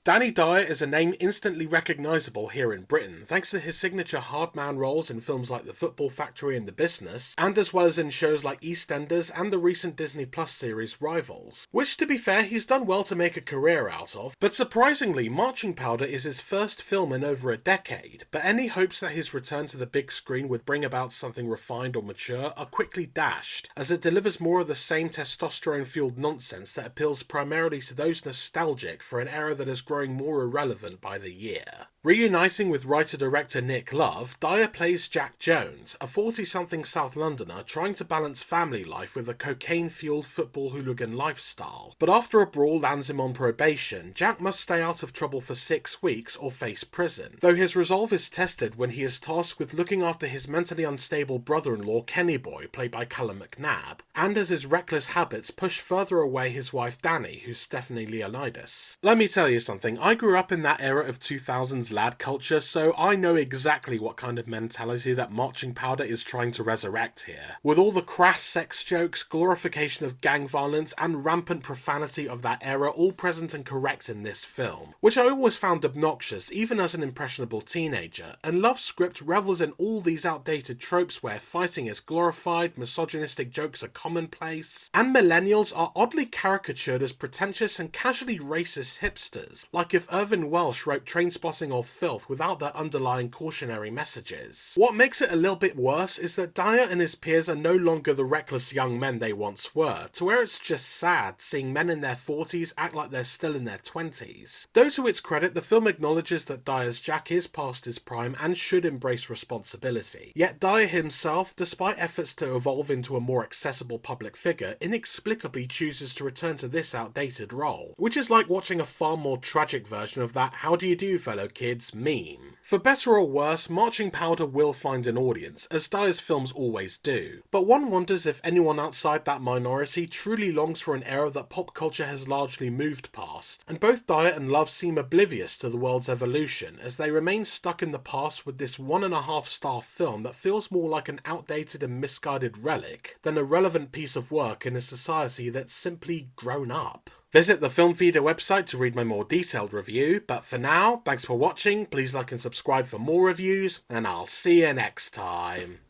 Danny Dyer is a name instantly recognisable here in Britain, thanks to his signature hardman roles in films like The Football Factory and The Business, and as well as in shows like EastEnders and the recent Disney Plus series Rivals, which to be fair he's done well to make a career out of, but surprisingly Marching Powder is his first film in over a decade, but any hopes that his return to the big screen would bring about something refined or mature are quickly dashed, as it delivers more of the same testosterone-fueled nonsense that appeals primarily to those nostalgic for an era that is growing more irrelevant by the year. Reuniting with writer-director Nick Love, Dyer plays Jack Jones, a 40-something South Londoner trying to balance family life with a cocaine-fueled football hooligan lifestyle. But after a brawl lands him on probation, Jack must stay out of trouble for 6 weeks or face prison, though his resolve is tested when he is tasked with looking after his mentally unstable brother-in-law Kenny Boy, played by Callum McNabb, and as his reckless habits push further away his wife Danny, who's Stephanie Leonidas. Let me tell you something, I grew up in that era of 2000s lad culture, so I know exactly what kind of mentality that Marching Powder is trying to resurrect here. With all the crass sex jokes, glorification of gang violence, and rampant profanity of that era all present and correct in this film, which I always found obnoxious even as an impressionable teenager, and Love's script revels in all these outdated tropes where fighting is glorified, misogynistic jokes are commonplace, and millennials are oddly caricatured as pretentious and casually racist hipsters, like if Irvin Welsh wrote Trainspotting or Filth without their underlying cautionary messages. What makes it a little bit worse is that Dyer and his peers are no longer the reckless young men they once were, to where it's just sad seeing men in their 40s act like they're still in their 20s. Though to its credit, the film acknowledges that Dyer's Jack is past his prime and should embrace responsibility. Yet Dyer himself, despite efforts to evolve into a more accessible public figure, inexplicably chooses to return to this outdated role, which is like watching a far more tragic version of that "how do you do fellow kids" meme. For better or worse, Marching Powder will find an audience, as Dyer's films always do, but one wonders if anyone outside that minority truly longs for an era that pop culture has largely moved past, and both Dyer and Love seem oblivious to the world's evolution, as they remain stuck in the past with this 1.5-star film that feels more like an outdated and misguided relic than a relevant piece of work in a society that's simply grown up. Visit the Film Feeder website to read my more detailed review, but for now, thanks for watching, please like and subscribe for more reviews, and I'll see you next time.